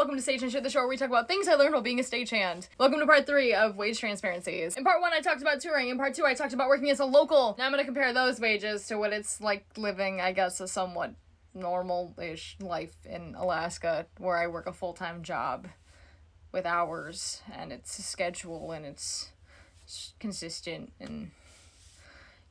welcome to Stagehand Shit, the show where we talk about things I learned while being a stagehand. Welcome to part 3 of wage transparencies. In part 1, I talked about touring. In part 2, I talked about working as a local. Now I'm gonna compare those wages to what it's like living, I guess, a somewhat normal-ish life in Alaska, where I work a full-time job with hours, and it's a schedule, and it's consistent, and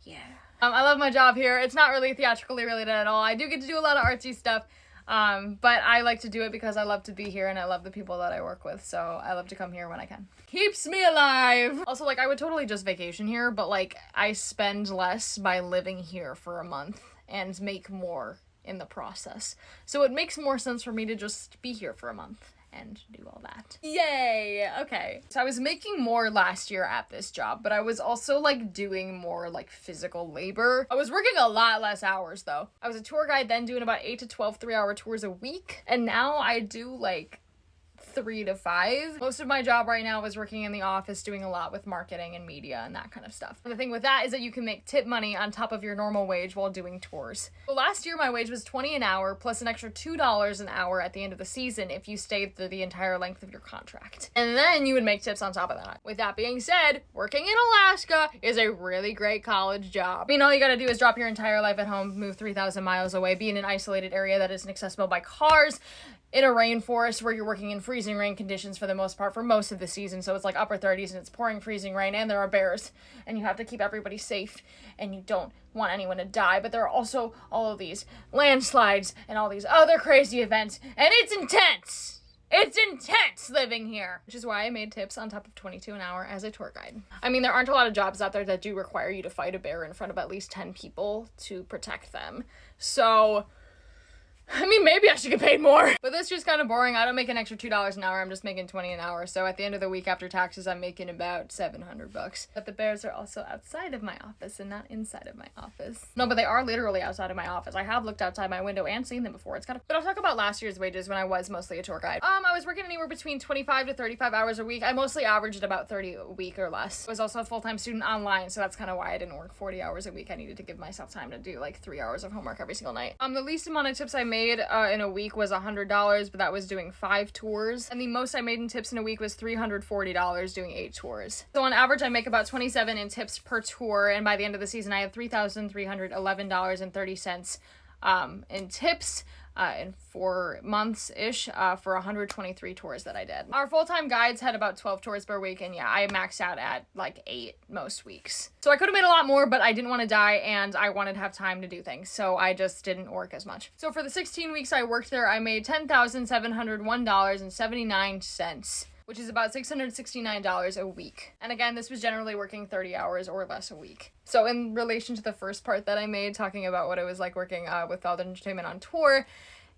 yeah. I love my job here. It's not really theatrically related at all. I do get to do a lot of artsy stuff. But I like to do it because I love to be here and I love the people that I work with, so I love to come here when I can. Keeps me alive! Also, like, I would totally just vacation here, but, like, I spend less by living here for a month and make more in the process. So it makes more sense for me to just be here for a month and do all that. Yay! Okay. So I was making more last year at this job, but I was also, like, doing more, like, physical labor. I was working a lot less hours, though. I was a tour guide then, doing about 8 to 12 3-hour tours a week, and now I do, like, 3 to 5. Most of my job right now is working in the office, doing a lot with marketing and media and that kind of stuff. And the thing with that is that you can make tip money on top of your normal wage while doing tours. So last year my wage was $20 an hour plus an extra $2 an hour at the end of the season if you stayed through the entire length of your contract. And then you would make tips on top of that. With that being said, working in Alaska is a really great college job. I mean, all you gotta do is drop your entire life at home, move 3,000 miles away, be in an isolated area that isn't accessible by cars, in a rainforest where you're working in freezing rain conditions for the most part for most of the season. So it's like upper 30s and it's pouring freezing rain and there are bears and you have to keep everybody safe and you don't want anyone to die. But there are also all of these landslides and all these other crazy events, and it's intense. It's intense living here, which is why I made tips on top of $22 an hour as a tour guide. I mean, there aren't a lot of jobs out there that do require you to fight a bear in front of at least 10 people to protect them. So I mean, maybe I should get paid more. But that's just kind of boring. I don't make an extra $2 an hour. I'm just making $20 an hour. So at the end of the week after taxes, I'm making about $700. But the bears are also outside of my office and not inside of my office. No, but they are literally outside of my office. I have looked outside my window and seen them before. It's kind of... But I'll talk about last year's wages when I was mostly a tour guide. I was working anywhere between 25 to 35 hours a week. I mostly averaged about 30 a week or less. I was also a full-time student online, so that's kind of why I didn't work 40 hours a week. I needed to give myself time to do like 3 hours of homework every single night. The least amount of tips I made in a week was $100, but that was doing 5 tours. And the most I made in tips in a week was $340 doing 8 tours. So on average, I make about $27 in tips per tour, and by the end of the season, I had $3,311.30 in tips in 4 months-ish for 123 tours that I did. Our full-time guides had about 12 tours per week, and yeah, I maxed out at like 8 most weeks. So I could have made a lot more, but I didn't want to die, and I wanted to have time to do things, so I just didn't work as much. So for the 16 weeks I worked there, I made $10,701.79. which is about $669 a week. And again, this was generally working 30 hours or less a week. So in relation to the first part that I made, talking about what it was like working with Wild Entertainment on tour,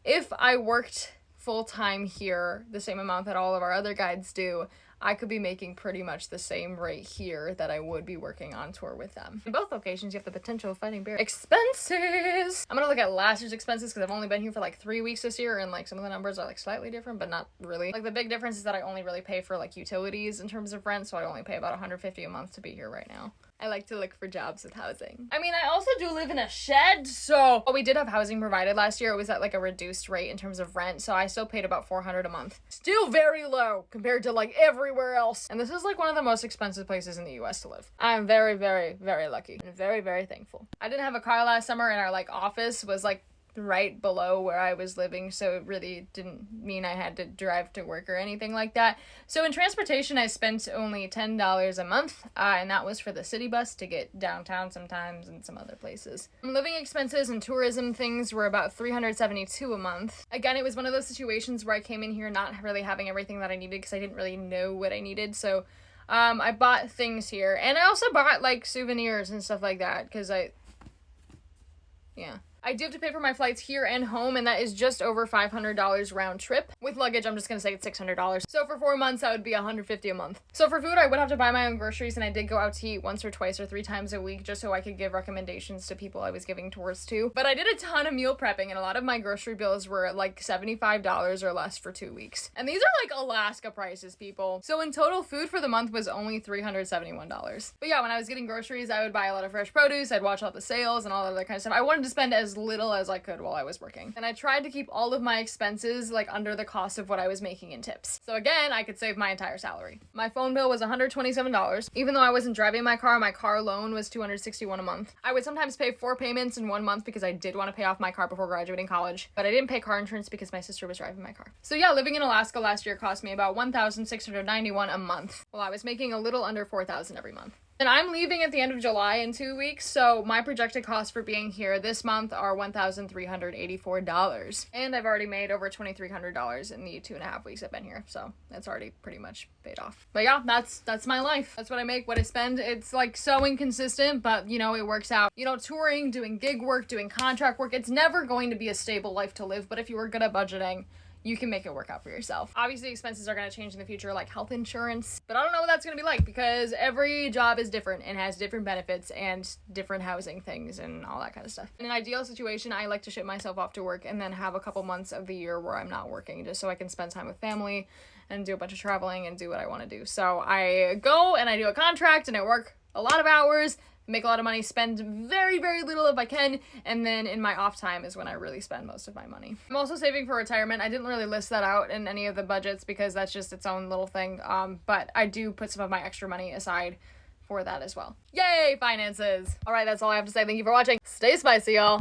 if I worked full-time here, the same amount that all of our other guides do, I could be making pretty much the same rate here that I would be working on tour with them. In both locations, you have the potential of fighting bears. Expenses! I'm gonna look at last year's expenses because I've only been here for like 3 weeks this year, and like some of the numbers are like slightly different, but not really. Like the big difference is that I only really pay for like utilities in terms of rent, so I only pay about $150 a month to be here right now. I like to look for jobs with housing. I mean, I also do live in a shed, so... Well, we did have housing provided last year. It was at like a reduced rate in terms of rent, so I still paid about $400 a month. Still very low compared to like everywhere else. And this is like one of the most expensive places in the US to live. I'm very, very, very lucky and very, very thankful. I didn't have a car last summer, and our like office was like right below where I was living, so it really didn't mean I had to drive to work or anything like that. So in transportation, I spent only $10 a month, and that was for the city bus to get downtown sometimes and some other places. Living expenses and tourism things were about $372 a month. Again, it was one of those situations where I came in here not really having everything that I needed because I didn't really know what I needed, so I bought things here, and I also bought like souvenirs and stuff like that because I do have to pay for my flights here and home, and that is just over $500 round trip. With luggage, I'm just gonna say it's $600. So for 4 months, that would be $150 a month. So for food, I would have to buy my own groceries, and I did go out to eat once or twice or 3 times a week just so I could give recommendations to people I was giving tours to. But I did a ton of meal prepping, and a lot of my grocery bills were like $75 or less for 2 weeks. And these are like Alaska prices, people. So in total, food for the month was only $371. But yeah, when I was getting groceries, I would buy a lot of fresh produce, I'd watch all the sales and all that other kind of stuff. I wanted to spend as as little as I could while I was working. And I tried to keep all of my expenses like under the cost of what I was making in tips. So again, I could save my entire salary. My phone bill was $127. Even though I wasn't driving my car loan was $261 a month. I would sometimes pay 4 payments in 1 month because I did want to pay off my car before graduating college, but I didn't pay car insurance because my sister was driving my car. So yeah, living in Alaska last year cost me about $1,691 a month, while I was making a little under $4,000 every month. And I'm leaving at the end of July in 2 weeks, so my projected costs for being here this month are $1,384. And I've already made over $2,300 in the 2.5 weeks I've been here, so that's already pretty much paid off. But yeah, that's my life. That's what I make, what I spend. It's like so inconsistent, but you know, it works out. You know, touring, doing gig work, doing contract work, it's never going to be a stable life to live, but if you were good at budgeting, you can make it work out for yourself. Obviously, expenses are going to change in the future, like health insurance, but I don't know what that's going to be like because every job is different and has different benefits and different housing things and all that kind of stuff. In an ideal situation, I like to ship myself off to work and then have a couple months of the year where I'm not working just so I can spend time with family and do a bunch of traveling and do what I want to do. So I go and I do a contract and I work a lot of hours, make a lot of money, spend very, very little if I can, and then in my off time is when I really spend most of my money. I'm also saving for retirement. I didn't really list that out in any of the budgets because that's just its own little thing, but I do put some of my extra money aside for that as well. Yay, finances! Alright, that's all I have to say. Thank you for watching. Stay spicy, y'all!